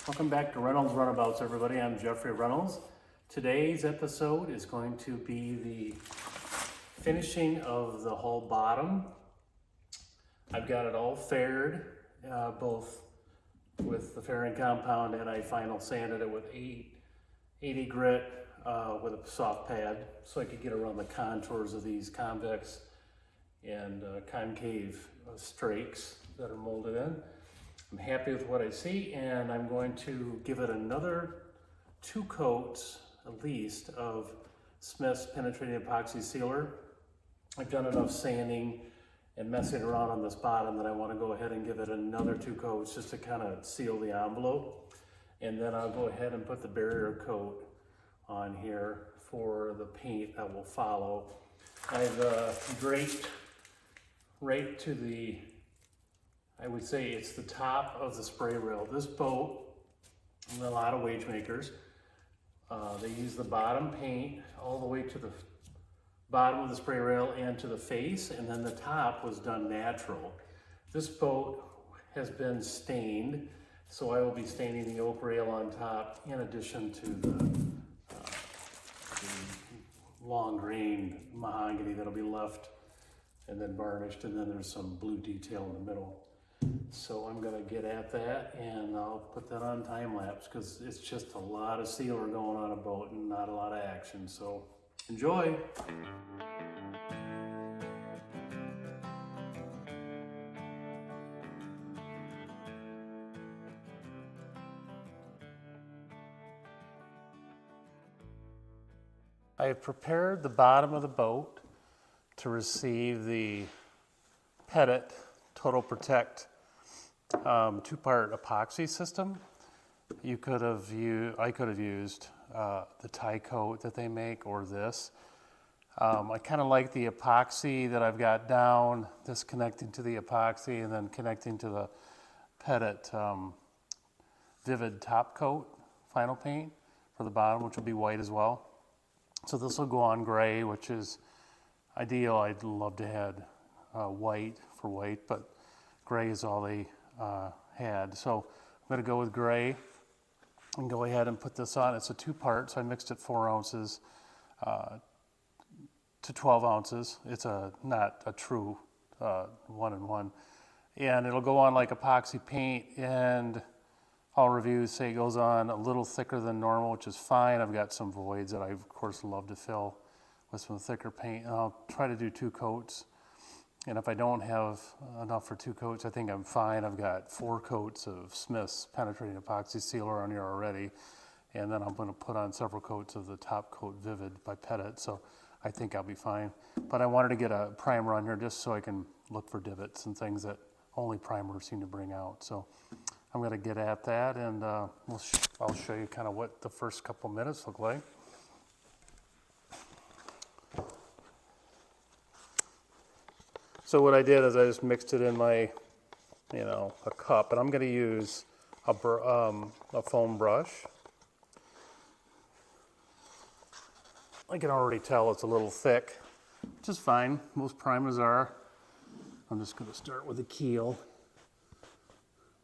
Welcome back to Reynolds Runabouts, everybody. I'm Jeffrey Reynolds. Today's episode is going to be the finishing of the whole bottom. I've got it all faired, both with the fairing compound, and I final sanded it with 80 grit with a soft pad so I could get around the contours of these convex and concave strakes that are molded in. I'm happy with what I see, and I'm going to give it another 2 coats at least of Smith's penetrating epoxy sealer. I've done enough sanding and messing around on this bottom that I want to go ahead and give it another 2 coats just to kind of seal the envelope. And then I'll go ahead and put the barrier coat on here for the paint that will follow. I've draped right to the, I would say it's the top of the spray rail. This boat, and a lot of Wagemakers, they use the bottom paint all the way to the bottom of the spray rail and to the face, and then the top was done natural. This boat has been stained, so I will be staining the oak rail on top in addition to the long grain mahogany that'll be left and then varnished, and then there's some blue detail in the middle. So I'm gonna get at that, and I'll put that on time lapse because it's just a lot of sealer going on a boat and not a lot of action. So enjoy. I have prepared the bottom of the boat to receive the Pettit Total Protect 2-part epoxy system. I could have used the tie coat that they make or this. I kind of like the epoxy that I've got down, this connecting to the epoxy and then connecting to the Pettit Vivid top coat final paint for the bottom, which will be white as well. So this will go on gray, which is ideal. I'd love to have white for white, but gray is all they had. So I'm going to go with gray and go ahead and put this on. It's a 2-part, so I mixed it 4 ounces to 12 ounces. It's not a true 1-in-1. And it'll go on like epoxy paint, and all reviews say it goes on a little thicker than normal, which is fine. I've got some voids that I, of course, love to fill with some thicker paint. And I'll try to do 2 coats. And if I don't have enough for 2 coats, I think I'm fine. I've got 4 coats of Smith's penetrating epoxy sealer on here already. And then I'm going to put on several coats of the top coat Vivid by Pettit. So I think I'll be fine. But I wanted to get a primer on here just so I can look for divots and things that only primers seem to bring out. So I'm going to get at that, and I'll show you kind of what the first couple minutes look like. So what I did is I just mixed it in my, a cup, and I'm going to use a foam brush. I can already tell it's a little thick, which is fine. Most primers are. I'm just going to start with the keel.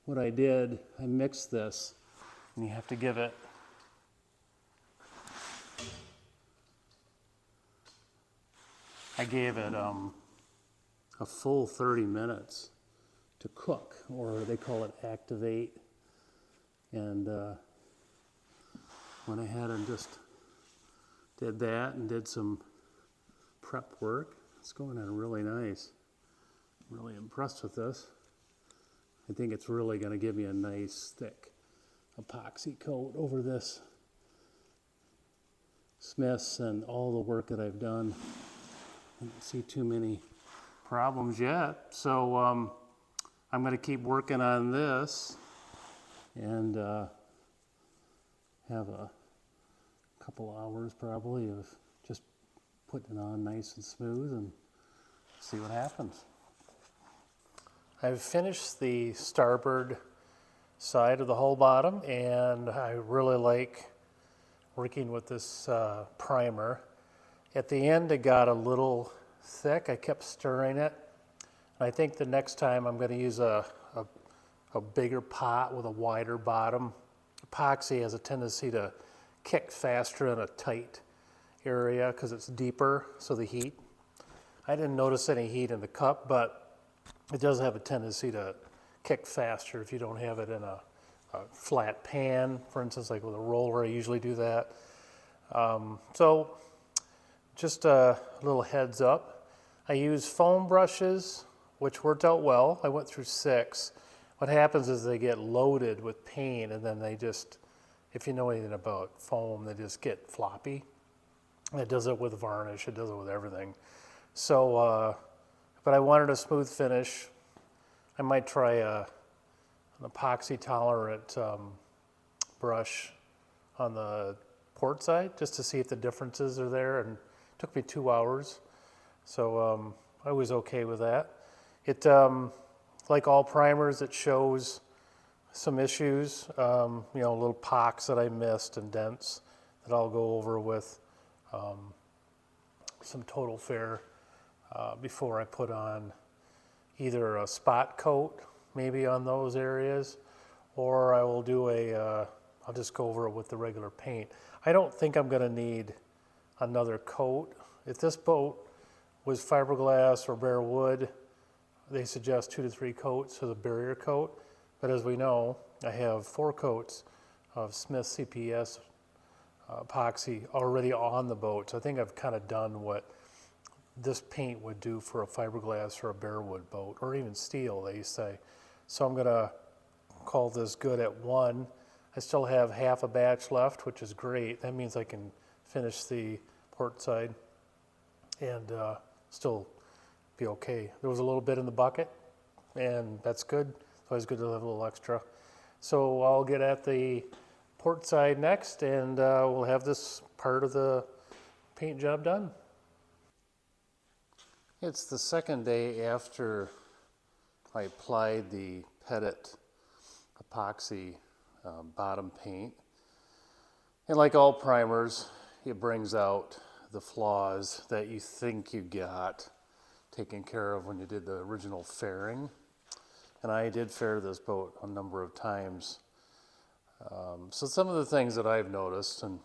What I did, I mixed this, and you have to give it I gave it a full 30 minutes to cook, or they call it activate. And went ahead and just did that and did some prep work. It's going on really nice. I'm really impressed with this. I think it's really going to give me a nice thick epoxy coat over this Smith's and all the work that I've done. I don't see too many problems yet. So I'm going to keep working on this and have a couple hours probably of just putting it on nice and smooth and see what happens. I've finished the starboard side of the hull bottom, and I really like working with this primer. At the end it got a little thick. I kept stirring it. And I think the next time I'm going to use a bigger pot with a wider bottom epoxy has a tendency to kick faster in a tight area because it's deeper, so the heat. I didn't notice any heat in the cup, but it does have a tendency to kick faster if you don't have it in a flat pan, for instance, like with a roller. I usually do that. So just a little heads up. I use foam brushes, which worked out well. I went through 6. What happens is they get loaded with paint, and then they just, if you know anything about foam, they just get floppy. It does it with varnish, it does it with everything. So, but I wanted a smooth finish. I might try an epoxy tolerant brush on the port side just to see if the differences are there, and it took me 2 hours. So I was okay with that. It, like all primers, it shows some issues, you know, little pocks that I missed and dents that I'll go over with some Total Fair before I put on either a spot coat maybe on those areas, or I will do I'll just go over it with the regular paint. I don't think I'm gonna need another coat. If this boat was fiberglass or bare wood, they suggest 2 to 3 coats of the barrier coat, but as we know, I have 4 coats of Smith CPS epoxy already on the boat. So I think I've kind of done what this paint would do for a fiberglass or a bare wood boat, or even steel, they say. So I'm gonna call this good at 1. I still have half a batch left, which is great. That means I can finish the port side and still be okay. There was a little bit in the bucket, and that's good. It's always good to have a little extra. So I'll get at the port side next, and we'll have this part of the paint job done. It's the second day after I applied the Pettit epoxy bottom paint. And like all primers, it brings out the flaws that you think you got taken care of when you did the original fairing. And I did fair this boat a number of times. So some of the things that I've noticed, and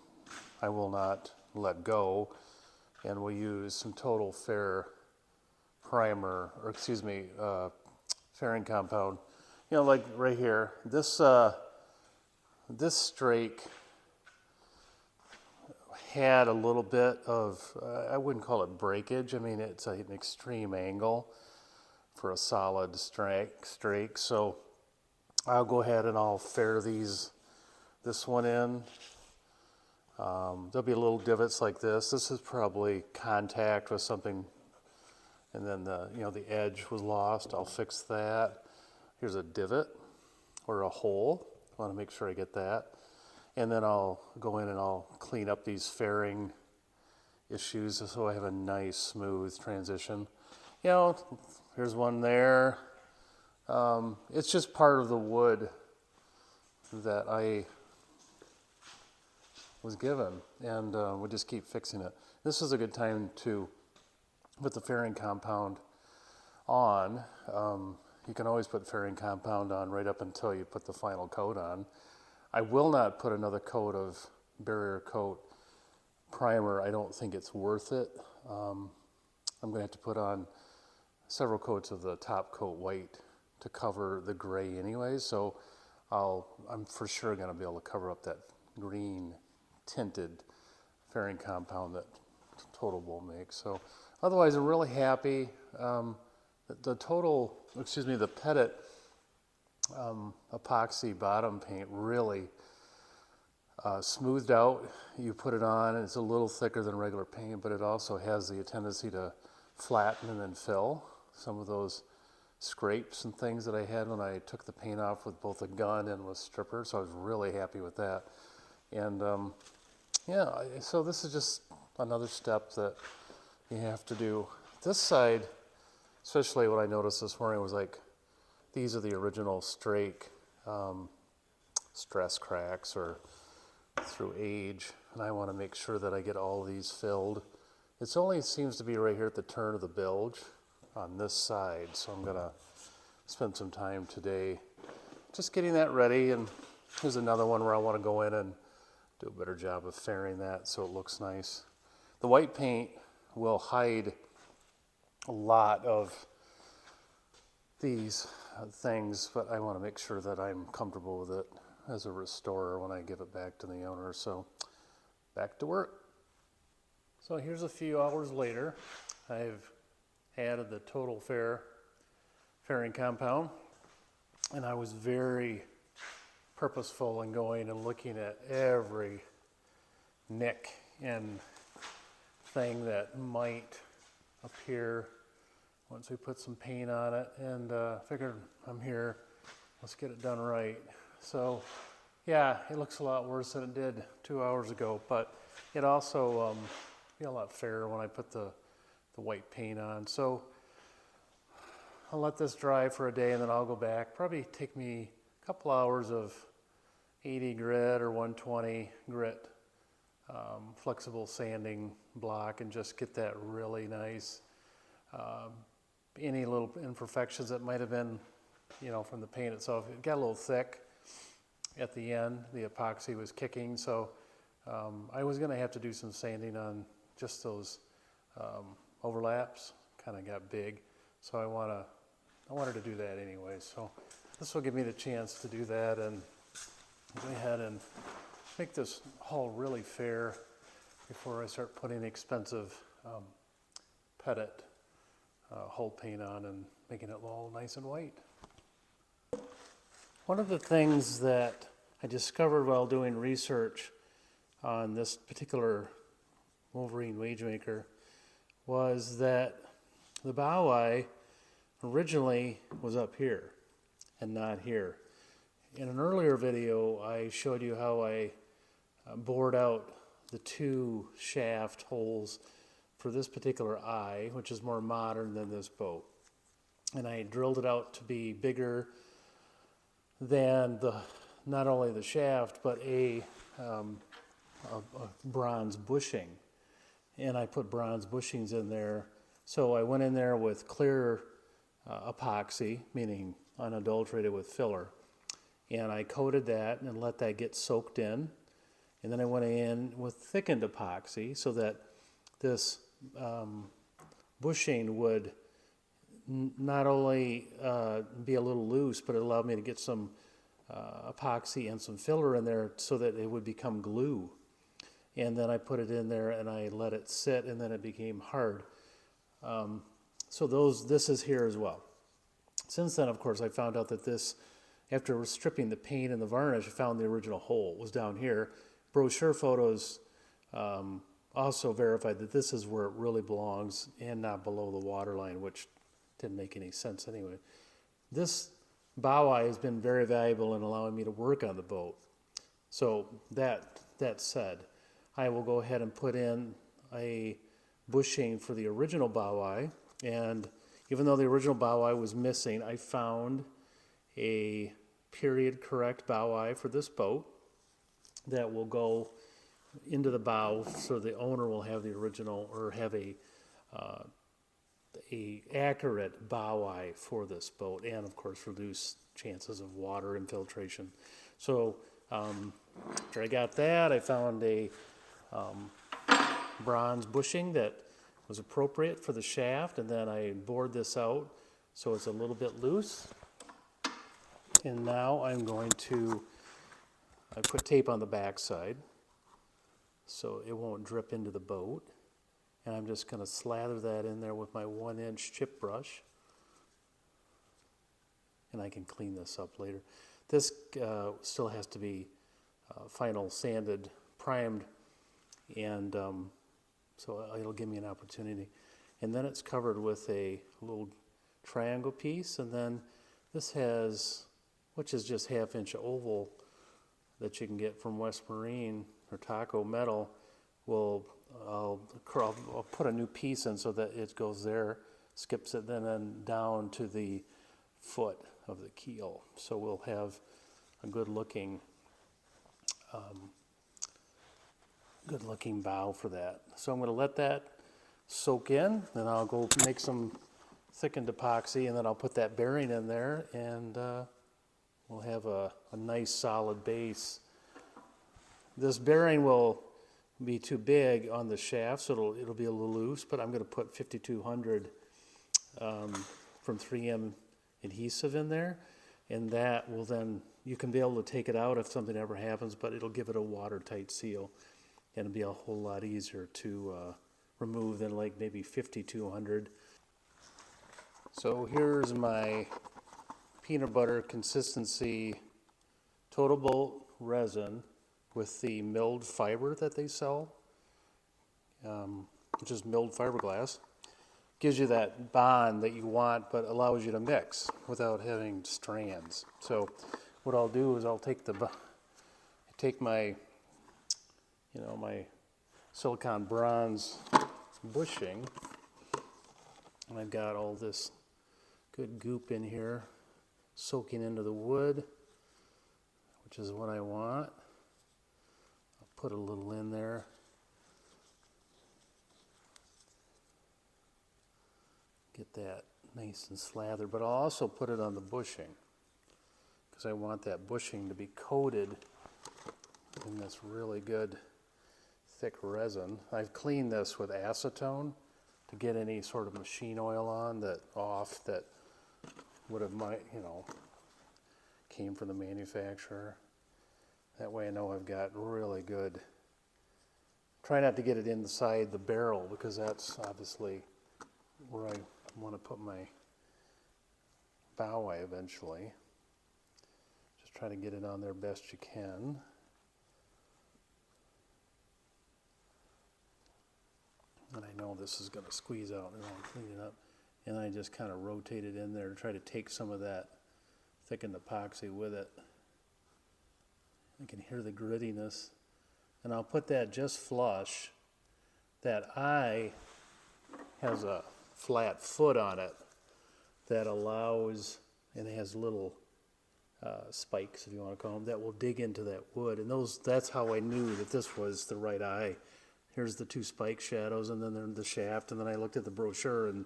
I will not let go, and we'll use some Total Fair primer, or excuse me, fairing compound. You know, like right here, this strake had a little bit of, I wouldn't call it breakage. I mean, it's an extreme angle for a solid strake. So I'll go ahead and I'll fair this one in. There'll be little divots like this. This is probably contact with something, and then the edge was lost. I'll fix that. Here's a divot or a hole. I want to make sure I get that. And then I'll go in and I'll clean up these fairing issues so I have a nice smooth transition. You know, here's one there. It's just part of the wood that I was given, and we'll just keep fixing it. This is a good time to put the fairing compound on. You can always put fairing compound on right up until you put the final coat on. I will not put another coat of barrier coat primer. I don't think it's worth it. I'm going to have to put on several coats of the top coat white to cover the gray anyway, so I'm for sure going to be able to cover up that green tinted fairing compound that Total will make. So otherwise, I'm really happy. The Pettit epoxy bottom paint really smoothed out. You put it on, and it's a little thicker than regular paint, but it also has the tendency to flatten and then fill some of those scrapes and things that I had when I took the paint off with both a gun and with stripper. So I was really happy with that. And yeah, so this is just another step that you have to do. This side, especially what I noticed this morning, was like, these are the original strake stress cracks or through age, and I want to make sure that I get all these filled. It only seems to be right here at the turn of the bilge on this side, so I'm gonna spend some time today just getting that ready, and Here's another one where I want to go in and do a better job of fairing that so it looks nice. The white paint will hide a lot of these things, but I want to make sure that I'm comfortable with it as a restorer when I give it back to the owner. So back to work. So here's a few hours later. I've added the total fairing compound, and I was very purposeful in going and looking at every nick and thing that might appear once we put some paint on it, and figured I'm here, let's get it done right. So yeah, it looks a lot worse than it did 2 hours ago, but it also be a lot fairer when I put the white paint on. So I'll let this dry for a day and then I'll go back. Probably take me a couple hours of 80 grit or 120 grit flexible sanding block and just get that really nice. Any little imperfections that might have been, you know, from the paint itself, it got a little thick at the end. The epoxy was kicking, so I was going to have to do some sanding on just those overlaps. Kind of got big, so I wanted to do that anyway. So this will give me the chance to do that and go ahead and make this hull really fair before I start putting expensive Pettit hull paint on and making it all nice and white. One of the things that I discovered while doing research on this particular Wolverine Wagemaker was that the bow eye originally was up here and not here. In an earlier video, I showed you how I bored out the two shaft holes for this particular eye, which is more modern than this boat. And I drilled it out to be bigger than not only the shaft, but a bronze bushing. And I put bronze bushings in there. So I went in there with clear epoxy, meaning unadulterated with filler. And I coated that and let that get soaked in. And then I went in with thickened epoxy so that this bushing would not only be a little loose, but it allowed me to get some epoxy and some filler in there so that it would become glue. And then I put it in there and I let it sit, and then it became hard. So this is here as well. Since then, of course, I found out that this, after stripping the paint and the varnish, I found the original hole was down here. Brochure photos also verified that this is where it really belongs and not below the waterline, which didn't make any sense anyway. This bow eye has been very valuable in allowing me to work on the boat. So that said, I will go ahead and put in a bushing for the original bow eye, and even though the original bow eye was missing, I found a period correct bow eye for this boat that will go into the bow, so the owner will have the original, or have a accurate bow eye for this boat, and of course reduce chances of water infiltration. So after I got that, I found a bronze bushing that was appropriate for the shaft, and then I bored this out so it's a little bit loose. And now I put tape on the back side so it won't drip into the boat, and I'm just going to slather that in there with my 1-inch chip brush, and I can clean this up later. This still has to be final sanded, primed, and so it'll give me an opportunity. And then it's covered with a little triangle piece, and then this has, which is just 1/2-inch oval that you can get from West Marine or Taco Metal. I'll put a new piece in so that it goes there, skips it, then down to the foot of the keel. So we'll have a good looking bow for that. So I'm going to let that soak in, then I'll go make some thickened epoxy, and then I'll put that bearing in there, and we'll have a nice solid base. This bearing will be too big on the shaft, so it'll be a little loose, but I'm going to put 5200 from 3M adhesive in there, and that will then, you can be able to take it out if something ever happens, but it'll give it a watertight seal, and it'll be a whole lot easier to remove than like maybe 5200. So here's my peanut butter consistency Total Bolt resin with the milled fiber that they sell, which is milled fiberglass. Gives you that bond that you want, but allows you to mix without having strands. So what I'll do is I'll take my, my silicone bronze bushing, and I've got all this good goop in here soaking into the wood, which is what I want. I'll put a little in there. Get that nice and slathered, but I'll also put it on the bushing because I want that bushing to be coated in this really good thick resin. I've cleaned this with acetone to get any sort of machine oil on that would have came from the manufacturer. That way I know I've got really good. Try not to get it inside the barrel because that's obviously where I want to put my bow eye eventually. Just try to get it on there best you can. And I know this is going to squeeze out, and I'll clean it up. And I just kind of rotate it in there to try to take some of that thickened epoxy with it. I can hear the grittiness. And I'll put that just flush. That eye has a flat foot on it that allows, and it has little spikes, if you want to call them, that will dig into that wood. And that's how I knew that this was the right eye. Here's the two spike shadows, and then there's the shaft, and then I looked at the brochure, and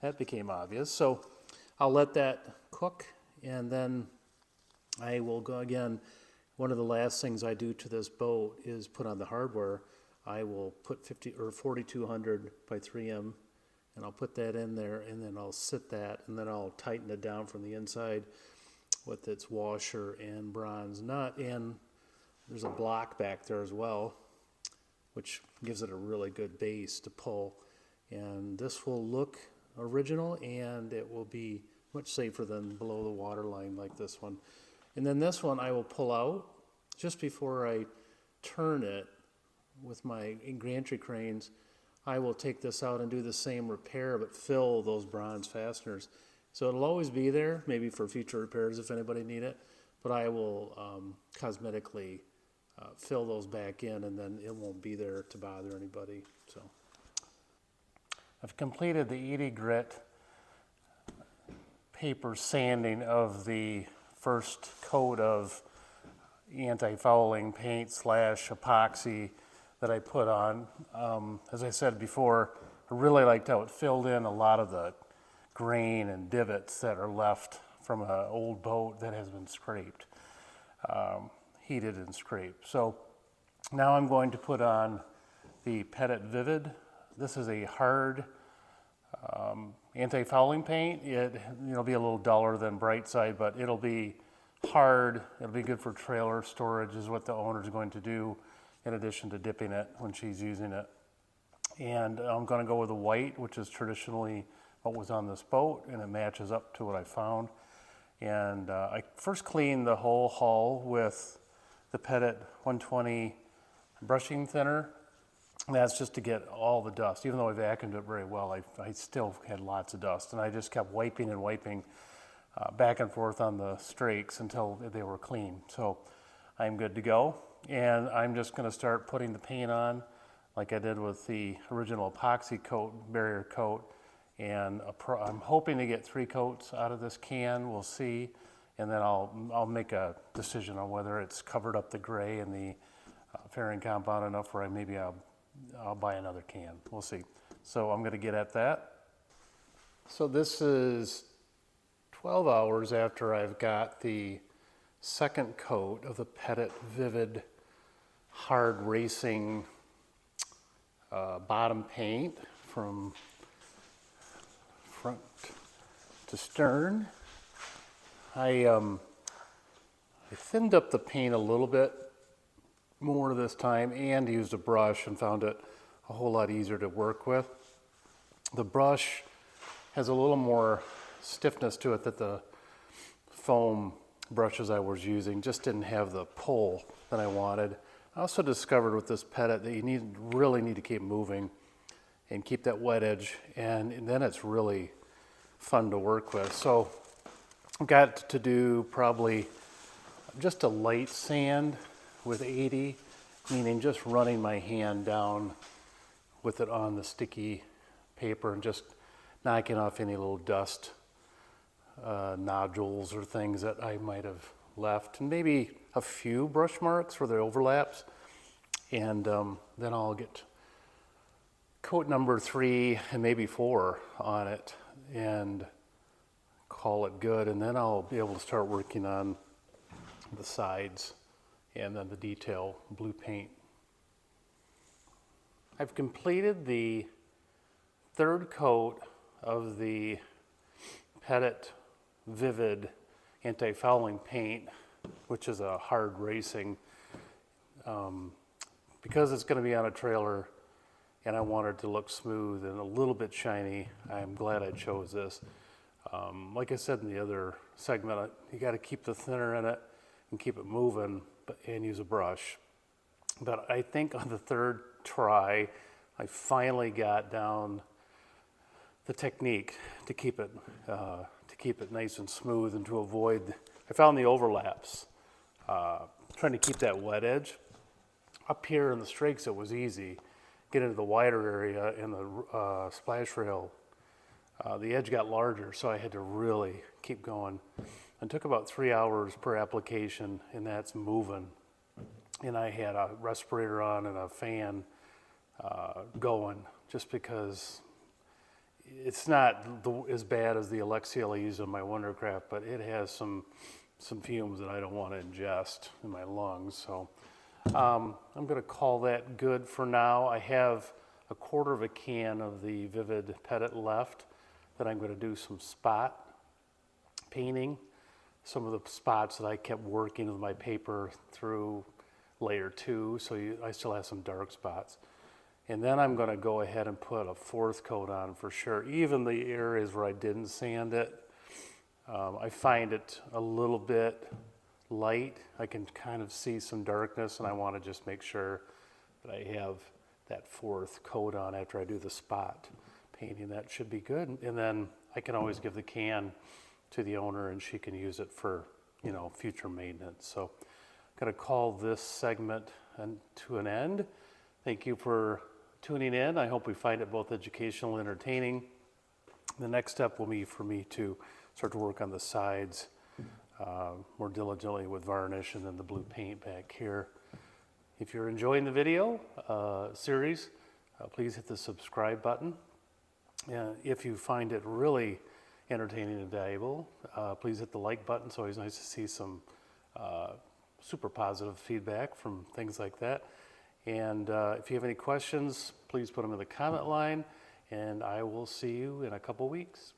that became obvious. So I'll let that cook, and then I will go again. One of the last things I do to this boat is put on the hardware. I will put 4200 by 3M, and I'll put that in there, and then I'll sit that, and then I'll tighten it down from the inside with its washer and bronze nut, and there's a block back there as well, which gives it a really good base to pull. And this will look original, and it will be much safer than below the water line like this one. And then this one I will pull out just before I turn it with my gantry cranes. I will take this out and do the same repair, but fill those bronze fasteners. So it'll always be there, maybe for future repairs if anybody need it, but I will cosmetically fill those back in, and then it won't be there to bother anybody. So I've completed the Edie Grit paper sanding of the first coat of anti-fouling paint / epoxy that I put on. As I said before, I really liked how it filled in a lot of the grain and divots that are left from an old boat that has been scraped, heated and scraped. So now I'm going to put on the Pettit Vivid. This is a hard anti-fouling paint. It'll be a little duller than Bright Side, but it'll be hard. It'll be good for trailer storage is what the owner's going to do, in addition to dipping it when she's using it. And I'm going to go with the white, which is traditionally what was on this boat, and it matches up to what I found. And I first cleaned the whole hull with the Pettit 120 brushing thinner. And that's just to get all the dust. Even though I vacuumed it very well, I still had lots of dust. And I just kept wiping and wiping back and forth on the strakes until they were clean. So I'm good to go. And I'm just going to start putting the paint on like I did with the original epoxy coat, barrier coat. And I'm hoping to get 3 coats out of this can. We'll see. And then I'll make a decision on whether it's covered up the gray and the fairing compound enough where maybe I'll buy another can. We'll see. So I'm going to get at that. So this is 12 hours after I've got the second coat of the Pettit Vivid Hard Racing bottom paint from front to stern. I thinned up the paint a little bit more this time and used a brush and found it a whole lot easier to work with. The brush has a little more stiffness to it that the foam brushes I was using just didn't have the pull that I wanted. I also discovered with this Pettit that you really need to keep moving and keep that wet edge, and then it's really fun to work with. So I've got to do probably just a light sand with 80, meaning just running my hand down with it on the sticky paper and just knocking off any little dust, nodules or things that I might have left, and maybe a few brush marks for the overlaps. And then I'll get coat number 3 and maybe 4 on it and call it good. And then I'll be able to start working on the sides and then the detail blue paint. I've completed the third coat of the Pettit Vivid Antifouling paint, which is a hard racing. Because it's going to be on a trailer and I want it to look smooth and a little bit shiny, I'm glad I chose this. Like I said in the other segment, you got to keep the thinner in it and keep it moving and use a brush. But I think on the third try, I finally got down the technique to keep it nice and smooth and to avoid, I found the overlaps, trying to keep that wet edge. Up here in the streaks, it was easy. Get into the wider area in the splash rail, the edge got larger, so I had to really keep going. It took about 3 hours per application, and that's moving. And I had a respirator on and a fan going, just because it's not as bad as the Alexia I use on my Wondercraft, but it has some fumes that I don't want to ingest in my lungs. So I'm going to call that good for now. I have a quarter of a can of the Vivid Pettit left that I'm going to do some spot painting. Some of the spots that I kept working with my paper through layer 2, so I still have some dark spots. And then I'm going to go ahead and put a 4th coat on for sure. Even the areas where I didn't sand it, I find it a little bit light. I can kind of see some darkness, and I want to just make sure that I have that 4th coat on after I do the spot painting. That should be good. And then I can always give the can to the owner and she can use it for, future maintenance. So I'm going to call this segment to an end. Thank you for tuning in. I hope we find it both educational and entertaining. The next step will be for me to start to work on the sides more diligently with varnish and then the blue paint back here. If you're enjoying the video series, please hit the subscribe button. If you find it really entertaining and valuable, please hit the like button. It's always nice to see some super positive feedback from things like that. And if you have any questions, please put them in the comment line, and I will see you in a couple weeks.